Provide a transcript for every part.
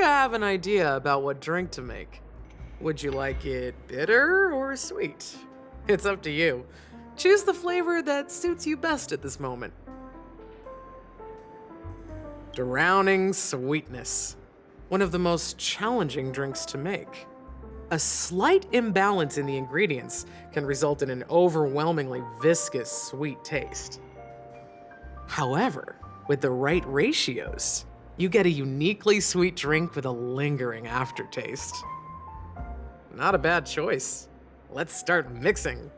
I have an idea about what drink to make. Would you like it bitter or sweet? It's up to you. Choose the flavor that suits you best at this moment. Drowning sweetness. One of the most challenging drinks to make. A slight imbalance in the ingredients can result in an overwhelmingly viscous sweet taste. However, with the right ratios, you get a uniquely sweet drink with a lingering aftertaste. Not a bad choice. Let's start mixing.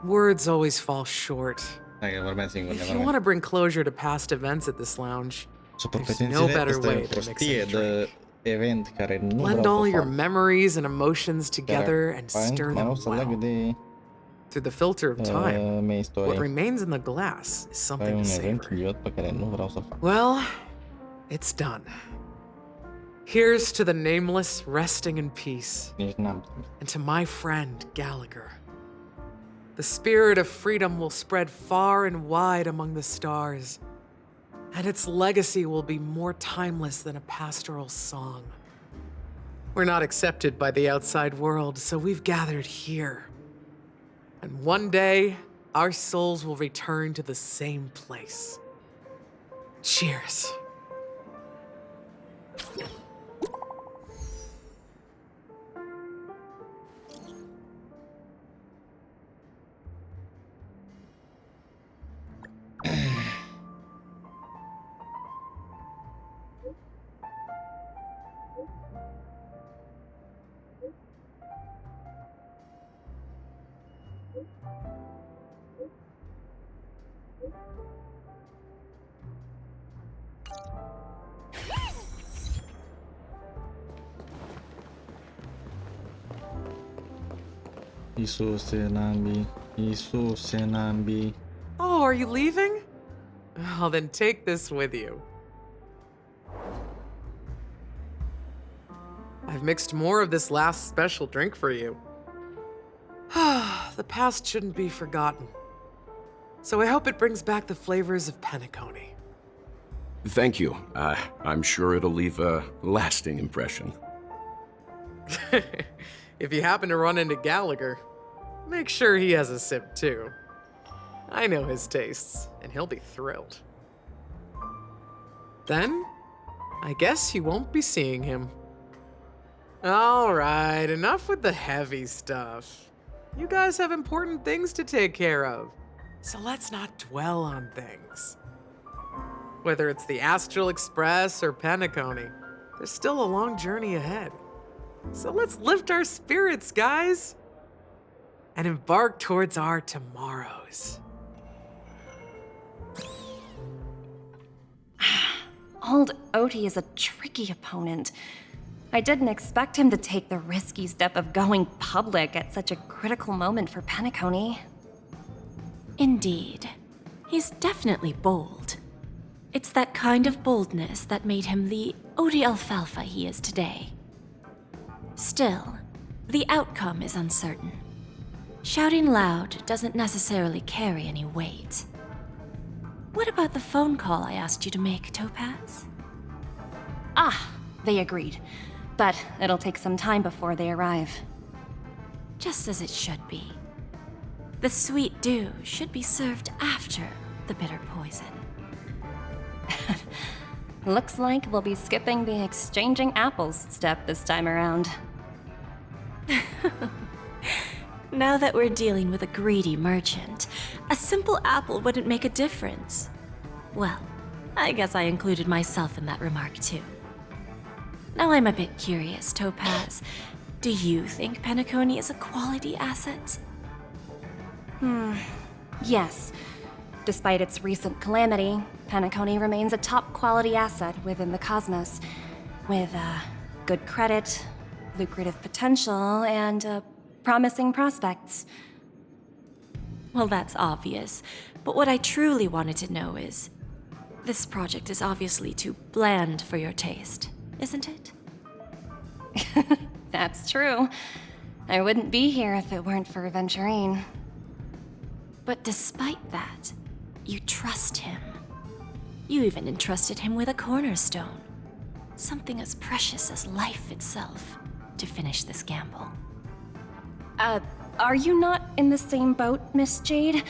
Words always fall short. If you want to bring closure to past events at this lounge, there's no better way than mixing a drink. Event care nu Blend vreau all să your fac. memories and emotions together and stir Mai them o să leagă well. de Through the filter of time, mei what istorie. remains in the glass is Ai something un to event savor. idiot pe care nu vreau să fac. Well, it's done. Here's to the nameless resting in peace, Nici n-am. and to my friend Gallagher. The spirit of freedom will spread far and wide among the stars, and its legacy will be more timeless than a pastoral song. We're not accepted by the outside world, so we've gathered here. And one day, our souls will return to the same place. Cheers. Iisuse Nambi, Iisuse Nambi. Oh, are you leaving? Oh, then take this with you. I've mixed more of this last special drink for you. The past shouldn't be forgotten. So I hope it brings back the flavors of Penacony. Thank you. I'm sure it'll leave a lasting impression. If you happen to run into Gallagher, make sure he has a sip too. I know his tastes, and he'll be thrilled. Then, I guess you won't be seeing him. All right, enough with the heavy stuff. You guys have important things to take care of, so let's not dwell on things. Whether it's the Astral Express or Penacony, there's still a long journey ahead. So let's lift our spirits, guys, and embark towards our tomorrows. Old Odie is a tricky opponent. I didn't expect him to take the risky step of going public at such a critical moment for Penacony. Indeed. He's definitely bold. It's that kind of boldness that made him the Odie Alfalfa he is today. Still, the outcome is uncertain. Shouting loud doesn't necessarily carry any weight. What about the phone call I asked you to make, Topaz? Ah, they agreed. But it'll take some time before they arrive. Just as it should be. The sweet dew should be served after the bitter poison. Looks like we'll be skipping the exchanging apples step this time around. Now that we're dealing with a greedy merchant, a simple apple wouldn't make a difference. Well, I guess I included myself in that remark too. Now I'm a bit curious, Topaz. Do you think Penacony is a quality asset? Yes. Despite its recent calamity, Penacony remains a top quality asset within the cosmos, with good credit, lucrative potential, and promising prospects. Well, that's obvious, but what I truly wanted to know is, this project is obviously too bland for your taste, isn't it? That's true. I wouldn't be here if it weren't for Venturine. But despite that, you trust him. You even entrusted him with a cornerstone, something as precious as life itself, to finish this gamble. Are you not in the same boat, Miss Jade?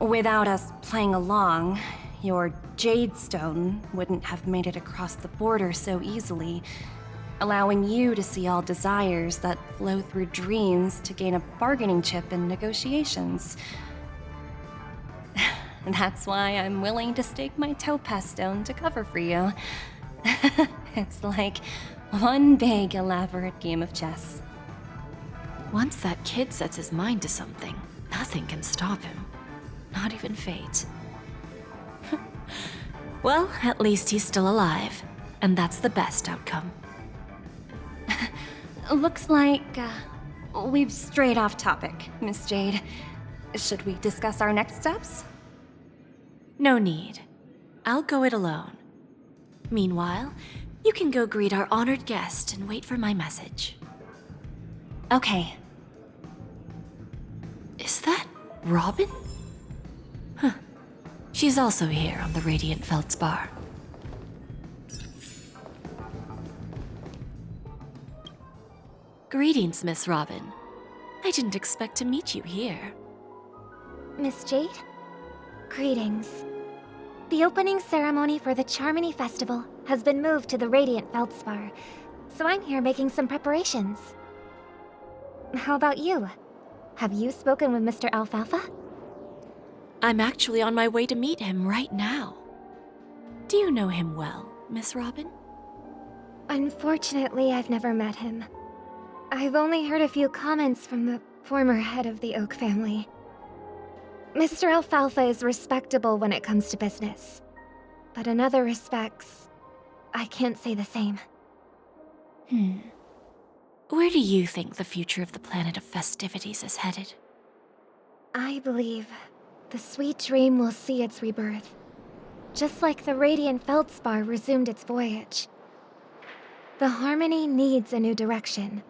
Without us playing along, your Jade Stone wouldn't have made it across the border so easily, allowing you to see all desires that flow through dreams to gain a bargaining chip in negotiations. That's why I'm willing to stake my Topaz Stone to cover for you. It's like one big, elaborate game of chess. Once that kid sets his mind to something, nothing can stop him. Not even fate. Well, at least he's still alive, and that's the best outcome. Looks like we've strayed off topic, Miss Jade. Should we discuss our next steps? No need. I'll go it alone. Meanwhile, you can go greet our honored guest and wait for my message. Okay. Is that Robin? Huh. She's also here on the Radiant Feldspar. Greetings, Miss Robin. I didn't expect to meet you here. Miss Jade? Greetings. The opening ceremony for the Charmony Festival has been moved to the Radiant Feldspar, so I'm here making some preparations. How about you? Have you spoken with Mr. Alfalfa? I'm actually on my way to meet him right now. Do you know him well, Miss Robin? Unfortunately, I've never met him. I've only heard a few comments from the former head of the Oak family. Mr. Alfalfa is respectable when it comes to business, but in other respects, I can't say the same. Where do you think the future of the planet of festivities is headed? I believe the sweet dream will see its rebirth, just like the Radiant Feldspar resumed its voyage. The Harmony needs a new direction.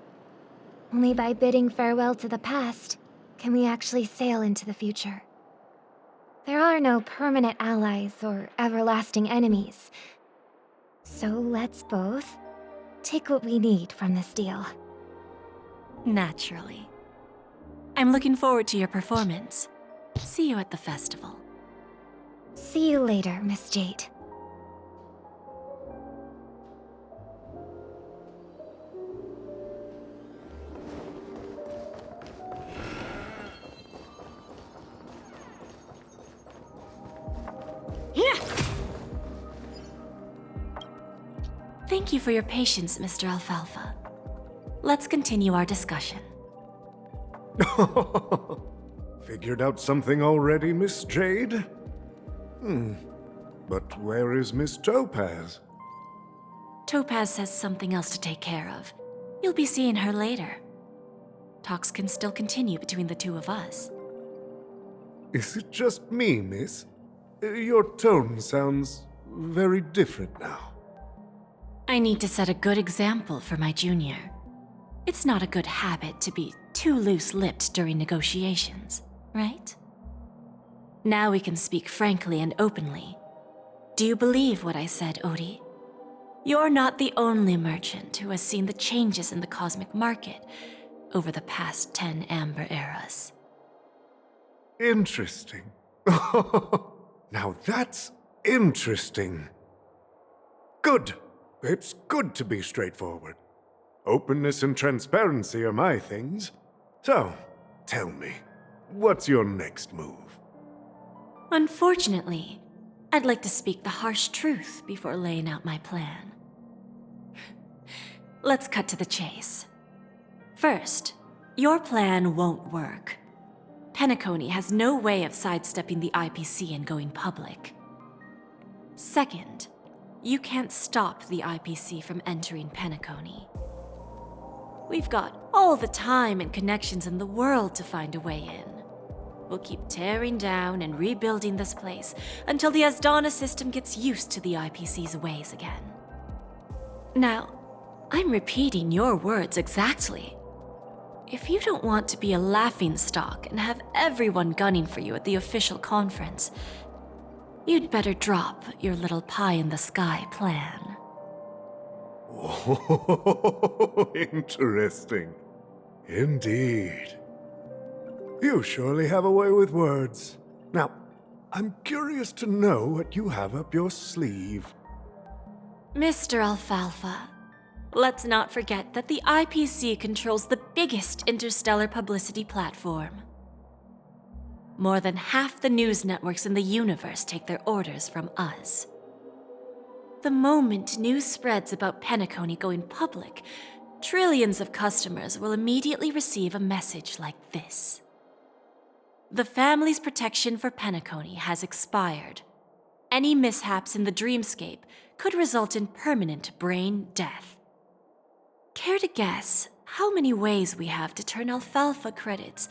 Only by bidding farewell to the past can we actually sail into the future. There are no permanent allies or everlasting enemies. So let's both take what we need from this deal. Naturally. I'm looking forward to your performance. See you at the festival. See you later, Miss Jade. Thank you for your patience, Mr. Alfalfa. Let's continue our discussion. Figured out something already, Miss Jade? But where is Miss Topaz? Topaz has something else to take care of. You'll be seeing her later. Talks can still continue between the two of us. Is it just me, miss? Your tone sounds very different now. I need to set a good example for my junior. It's not a good habit to be too loose-lipped during negotiations, right? Now we can speak frankly and openly. Do you believe what I said, Odie? You're not the only merchant who has seen the changes in the cosmic market over the past 10 Amber eras. Interesting. Now that's interesting. Good. It's good to be straightforward. Openness and transparency are my things. So, tell me, what's your next move? Unfortunately, I'd like to speak the harsh truth before laying out my plan. Let's cut to the chase. First, your plan won't work. Penacony has no way of sidestepping the IPC and going public. Second, you can't stop the IPC from entering Penacony. We've got all the time and connections in the world to find a way in. We'll keep tearing down and rebuilding this place until the Asdana system gets used to the IPC's ways again. Now, I'm repeating your words exactly. If you don't want to be a laughingstock and have everyone gunning for you at the official conference, you'd better drop your little pie-in-the-sky plan. Oh, interesting. Indeed. You surely have a way with words. Now, I'm curious to know what you have up your sleeve. Mr. Alfalfa, let's not forget that the IPC controls the biggest interstellar publicity platform. More than half the news networks in the universe take their orders from us. The moment news spreads about Penacony going public, trillions of customers will immediately receive a message like this. The family's protection for Penacony has expired. Any mishaps in the dreamscape could result in permanent brain death. Care to guess how many ways we have to turn alfalfa credits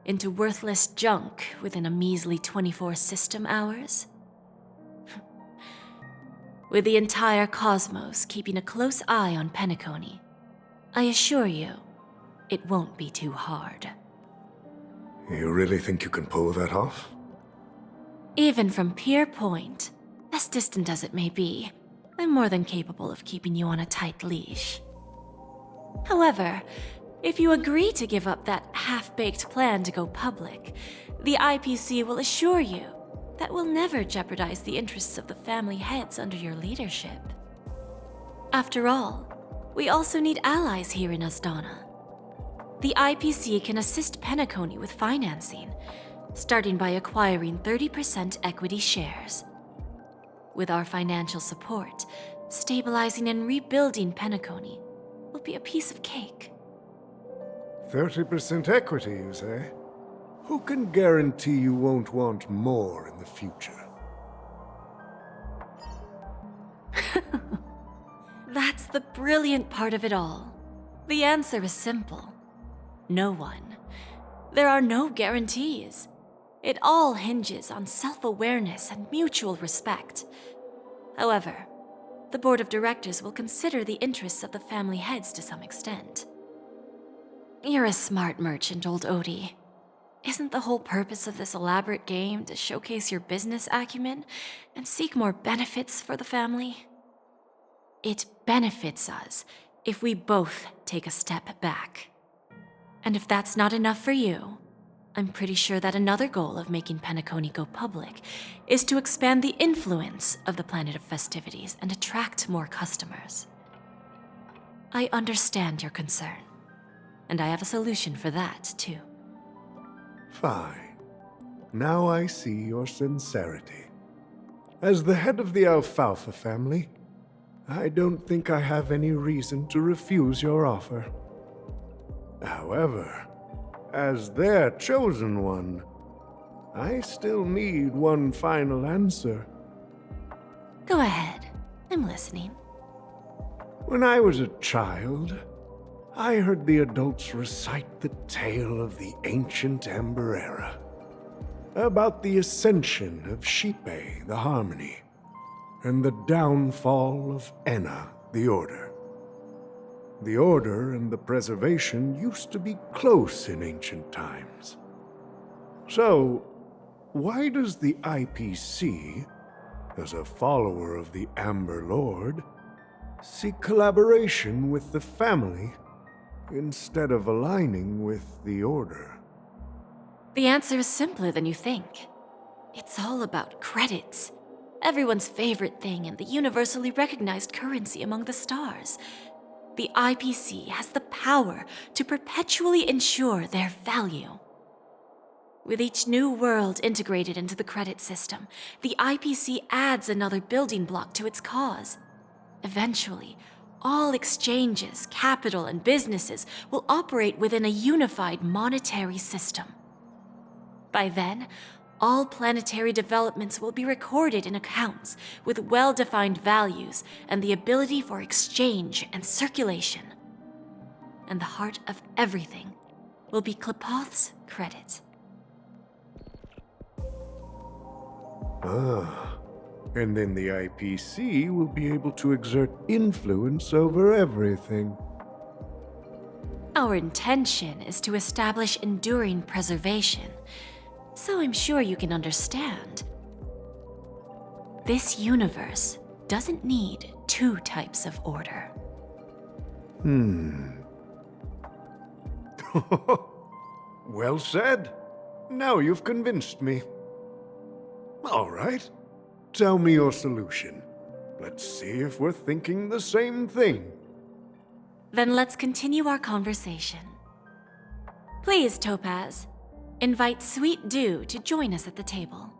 into worthless junk within a measly 24 system hours? With the entire cosmos keeping a close eye on Penacony, I assure you, it won't be too hard. You really think you can pull that off? Even from Pier Point, as distant as it may be, I'm more than capable of keeping you on a tight leash. However, if you agree to give up that half-baked plan to go public, the IPC will assure you that we'll never jeopardize the interests of the family heads under your leadership. After all, we also need allies here in Asdana. The IPC can assist Penacony with financing, starting by acquiring 30% equity shares. With our financial support, stabilizing and rebuilding Penacony will be a piece of cake. 30% equity, you say? Who can guarantee you won't want more in the future? That's the brilliant part of it all. The answer is simple. No one. There are no guarantees. It all hinges on self-awareness and mutual respect. However, the board of directors will consider the interests of the family heads to some extent. You're a smart merchant, old Odie. Isn't the whole purpose of this elaborate game to showcase your business acumen and seek more benefits for the family? It benefits us if we both take a step back. And if that's not enough for you, I'm pretty sure that another goal of making Penacony go public is to expand the influence of the Planet of Festivities and attract more customers. I understand your concern, and I have a solution for that, too. Fine. Now I see your sincerity. As the head of the Alfalfa family, I don't think I have any reason to refuse your offer. However, as their chosen one, I still need one final answer. Go ahead. I'm listening. When I was a child, I heard the adults recite the tale of the ancient Amber Era, about the ascension of Shipe, the Harmony, and the downfall of Enna, the Order. The Order and the Preservation used to be close in ancient times. So, why does the IPC, as a follower of the Amber Lord, seek collaboration with the family instead of aligning with the Order? The answer is simpler than you think. It's all about credits. Everyone's favorite thing and the universally recognized currency among the stars. The IPC has the power to perpetually ensure their value. With each new world integrated into the credit system, the IPC adds another building block to its cause. Eventually, all exchanges, capital, and businesses will operate within a unified monetary system. By then, all planetary developments will be recorded in accounts with well-defined values and the ability for exchange and circulation. And the heart of everything will be Klepoth's credit. And then the IPC will be able to exert influence over everything. Our intention is to establish enduring preservation, so I'm sure you can understand. This universe doesn't need two types of order. Well said. Now you've convinced me. All right. Tell me your solution. Let's see if we're thinking the same thing. Then let's continue our conversation. Please, Topaz, invite Sweet Dew to join us at the table.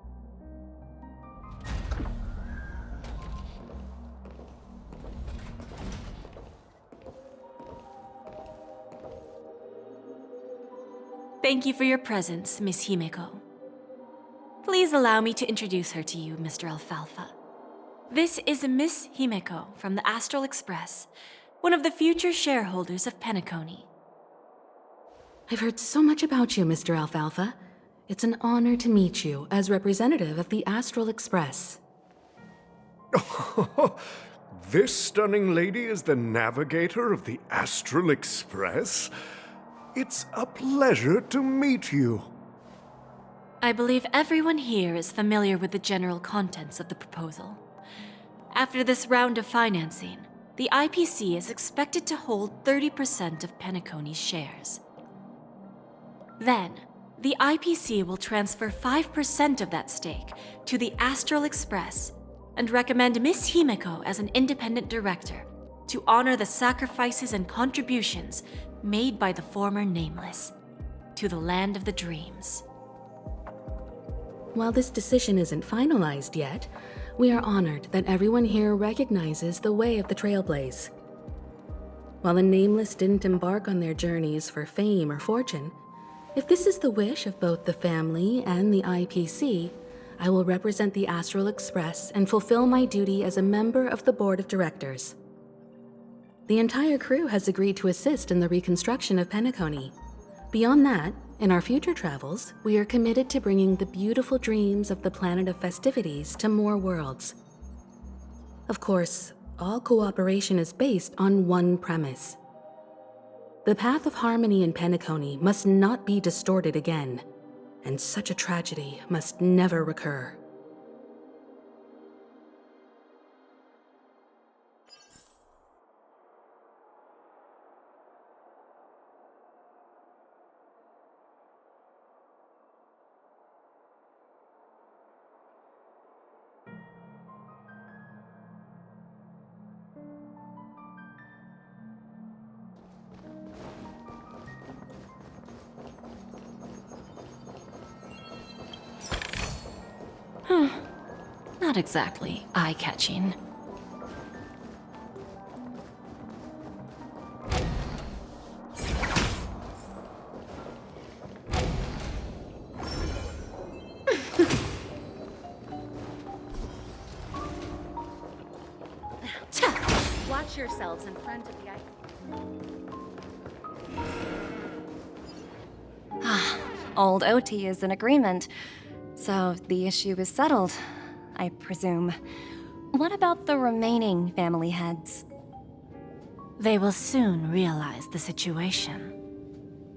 Thank you for your presence, Miss Himeko. Please allow me to introduce her to you, Mr. Alfalfa. This is Miss Himeko from the Astral Express, one of the future shareholders of Penacony. I've heard so much about you, Mr. Alfalfa. It's an honor to meet you as representative of the Astral Express. This stunning lady is the navigator of the Astral Express? It's a pleasure to meet you. I believe everyone here is familiar with the general contents of the proposal. After this round of financing, the IPC is expected to hold 30% of Penacony's shares. Then, the IPC will transfer 5% of that stake to the Astral Express and recommend Miss Himeko as an independent director to honor the sacrifices and contributions made by the former Nameless to the land of the dreams. While this decision isn't finalized yet, we are honored that everyone here recognizes the way of the Trailblaze. While the Nameless didn't embark on their journeys for fame or fortune, if this is the wish of both the family and the IPC, I will represent the Astral Express and fulfill my duty as a member of the board of directors. The entire crew has agreed to assist in the reconstruction of Penacony. Beyond that, in our future travels, we are committed to bringing the beautiful dreams of the planet of festivities to more worlds. Of course, all cooperation is based on one premise. The path of harmony in Penacony must not be distorted again, and such a tragedy must never recur. Not exactly eye-catching. Watch yourselves in front of the Old OT is in agreement, so the issue is settled, I presume. What about the remaining family heads? They will soon realize the situation.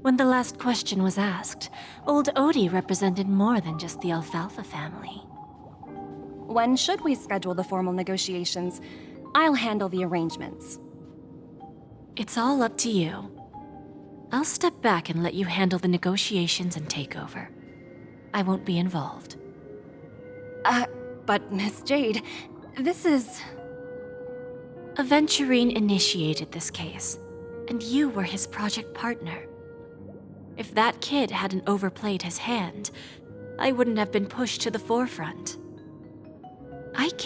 When the last question was asked, old Odie represented more than just the Alfalfa family. When should we schedule the formal negotiations? I'll handle the arrangements. It's all up to you. I'll step back and let you handle the negotiations and takeover. I won't be involved. But Miss Jade, this is... Aventurine initiated this case, and you were his project partner. If that kid hadn't overplayed his hand, I wouldn't have been pushed to the forefront. I came